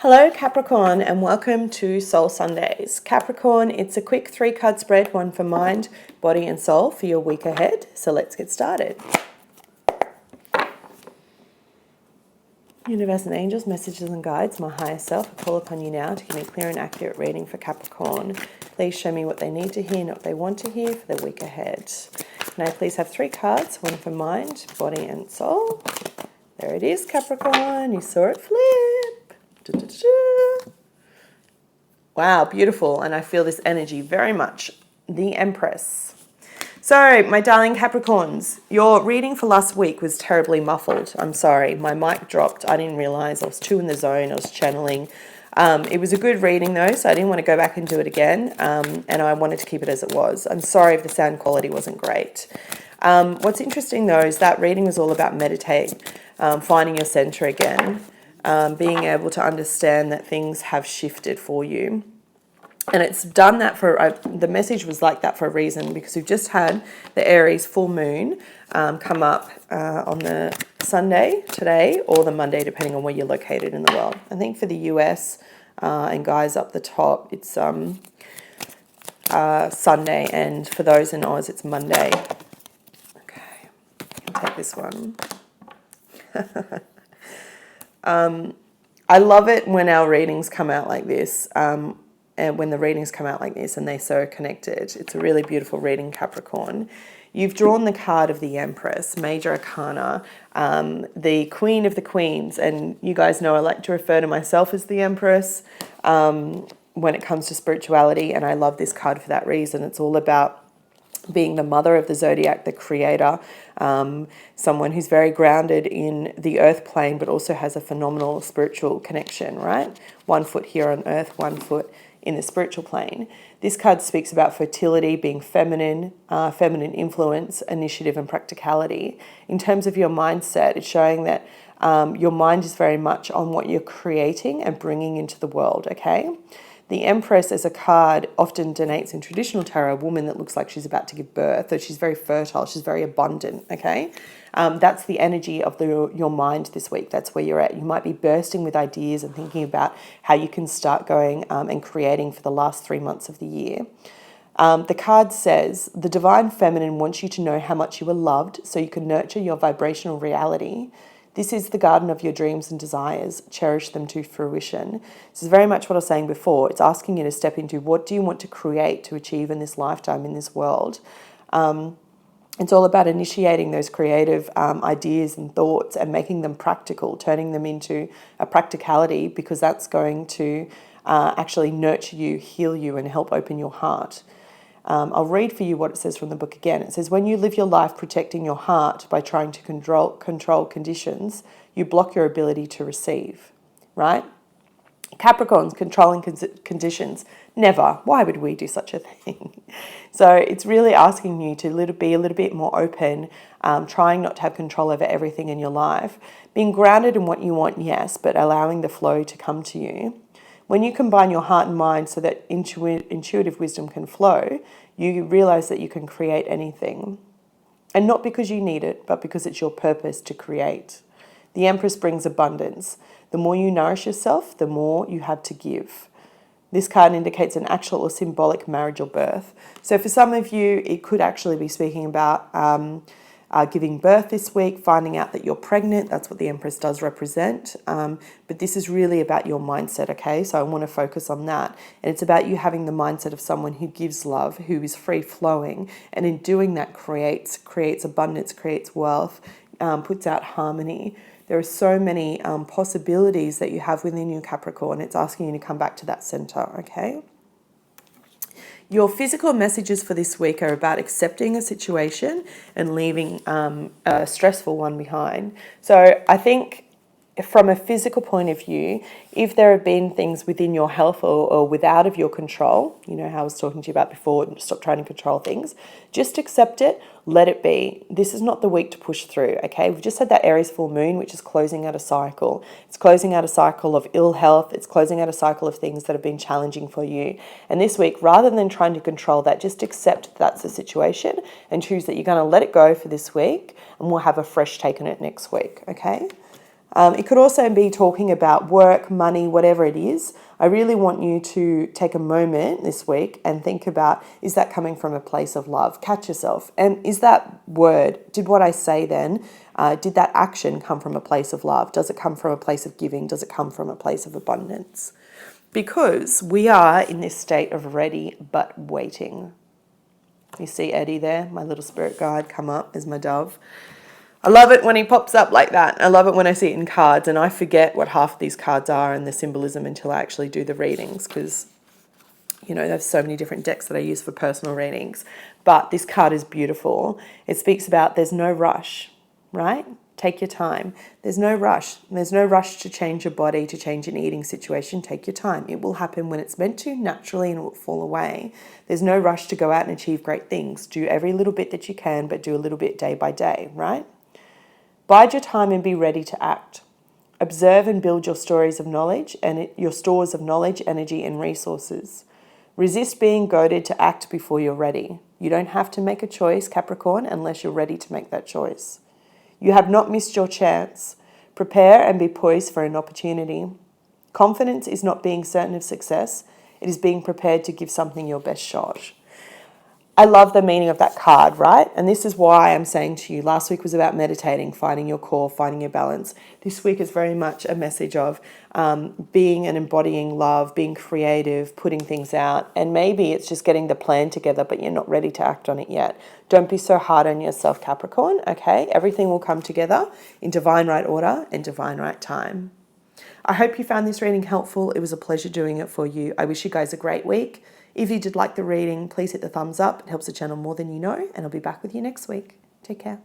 Hello Capricorn and welcome to Soul Sundays. Capricorn, it's a quick 3-card spread, one for mind, body and soul for your week ahead. So let's get started. Universe and angels, messages and guides, my higher self, I call upon you now to give me a clear and accurate reading for Capricorn. Please show me what they need to hear, not what they want to hear for the week ahead. Can I please have 3 cards, one for mind, body and soul? There it is, Capricorn. You saw it flip. Wow, beautiful. And I feel this energy very much. The Empress. So, my darling Capricorns, your reading for last week was terribly muffled. I'm sorry. My mic dropped. I didn't realize. I was too in the zone. I was channeling. It was a good reading though, so I didn't want to go back and do it again. And I wanted to keep it as it was. I'm sorry if the sound quality wasn't great. What's interesting though is that reading was all about meditating, finding your center again. Being able to understand that things have shifted for you. And it's done that for, the message was like that for a reason, because we've just had the Aries full moon come up on the Sunday today or the Monday, depending on where you're located in the world. I think for the US and guys up the top, it's Sunday, and for those in Oz, it's Monday. Okay, I'll take this one. I love it when our readings come out like this, and when the readings come out like this and they're so connected. It's a really beautiful reading, Capricorn. You've drawn the card of the Empress, Major Arcana, the Queen of the Queens, and you guys know I like to refer to myself as the Empress when it comes to spirituality, and I love this card for that reason. It's all about being the mother of the zodiac, the creator, someone who's very grounded in the earth plane, but also has a phenomenal spiritual connection, right? 1 foot here on earth, 1 foot in the spiritual plane. This card speaks about fertility, being feminine, feminine influence, initiative, and practicality. In terms of your mindset, it's showing that your mind is very much on what you're creating and bringing into the world, okay? The Empress as a card often denotes in traditional tarot a woman that looks like she's about to give birth, or she's very fertile, she's very abundant, okay? That's the energy of your mind this week. That's where you're at. You might be bursting with ideas and thinking about how you can start going and creating for the last 3 months of the year. The card says, the divine feminine wants you to know how much you are loved so you can nurture your vibrational reality. This is the garden of your dreams and desires. Cherish them to fruition. This is very much what I was saying before. It's asking you to step into what do you want to create to achieve in this lifetime, in this world. It's all about initiating those creative ideas and thoughts and making them practical, turning them into a practicality, because that's going to actually nurture you, heal you, and help open your heart. I'll read for you what it says from the book again. It says, when you live your life protecting your heart by trying to control conditions, you block your ability to receive, right? Capricorns controlling conditions. Never. Why would we do such a thing? So it's really asking you to be a little bit more open, trying not to have control over everything in your life. Being grounded in what you want, yes, but allowing the flow to come to you. When you combine your heart and mind so that intuitive wisdom can flow, you realize that you can create anything. And not because you need it, but because it's your purpose to create. The Empress brings abundance. The more you nourish yourself, the more you have to give. This card indicates an actual or symbolic marriage or birth. So for some of you, it could actually be speaking about giving birth this week, finding out that you're pregnant. That's what the Empress does represent. But this is really about your mindset, okay? So I want to focus on that. And it's about you having the mindset of someone who gives love, who is free-flowing, and in doing that creates abundance, creates wealth, puts out harmony. There are so many possibilities that you have within you, Capricorn. It's asking you to come back to that center, okay? Your physical messages for this week are about accepting a situation and leaving a stressful one behind. So I think from a physical point of view, if there have been things within your health or without of your control, you know how I was talking to you about before, stop trying to control things, just accept it, let it be. This is not the week to push through, okay? We've just had that Aries full moon, which is closing out a cycle. It's closing out a cycle of ill health. It's closing out a cycle of things that have been challenging for you. And this week, rather than trying to control that, just accept that's the situation and choose that you're going to let it go for this week, and we'll have a fresh take on it next week, okay? It could also be talking about work, money, whatever it is. I really want you to take a moment this week and think about, is that coming from a place of love? Catch yourself. And is that word, did what I say then, did that action come from a place of love? Does it come from a place of giving? Does it come from a place of abundance? Because we are in this state of ready but waiting. You see Eddie there, my little spirit guide, come up as my dove. I love it when he pops up like that. I love it when I see it in cards, and I forget what half of these cards are and the symbolism until I actually do the readings, because, you know, there's so many different decks that I use for personal readings. But this card is beautiful. It speaks about there's no rush, right? Take your time. There's no rush. There's no rush to change your body, to change an eating situation. Take your time. It will happen when it's meant to, naturally, and it will fall away. There's no rush to go out and achieve great things. Do every little bit that you can, but do a little bit day by day, right? Bide your time and be ready to act. Observe and build your stories of knowledge and your stores of knowledge, energy, and resources. Resist being goaded to act before you're ready. You don't have to make a choice, Capricorn, unless you're ready to make that choice. You have not missed your chance. Prepare and be poised for an opportunity. Confidence is not being certain of success. It is being prepared to give something your best shot. I love the meaning of that card, right? And this is why I'm saying to you, last week was about meditating, finding your core, finding your balance. This week is very much a message of being and embodying love, being creative, putting things out. And maybe it's just getting the plan together, but you're not ready to act on it yet. Don't be so hard on yourself, Capricorn, okay? Everything will come together in divine right order and divine right time. I hope you found this reading helpful. It was a pleasure doing it for you. I wish you guys a great week. If you did like the reading, please hit the thumbs up. It helps the channel more than you know, and I'll be back with you next week. Take care.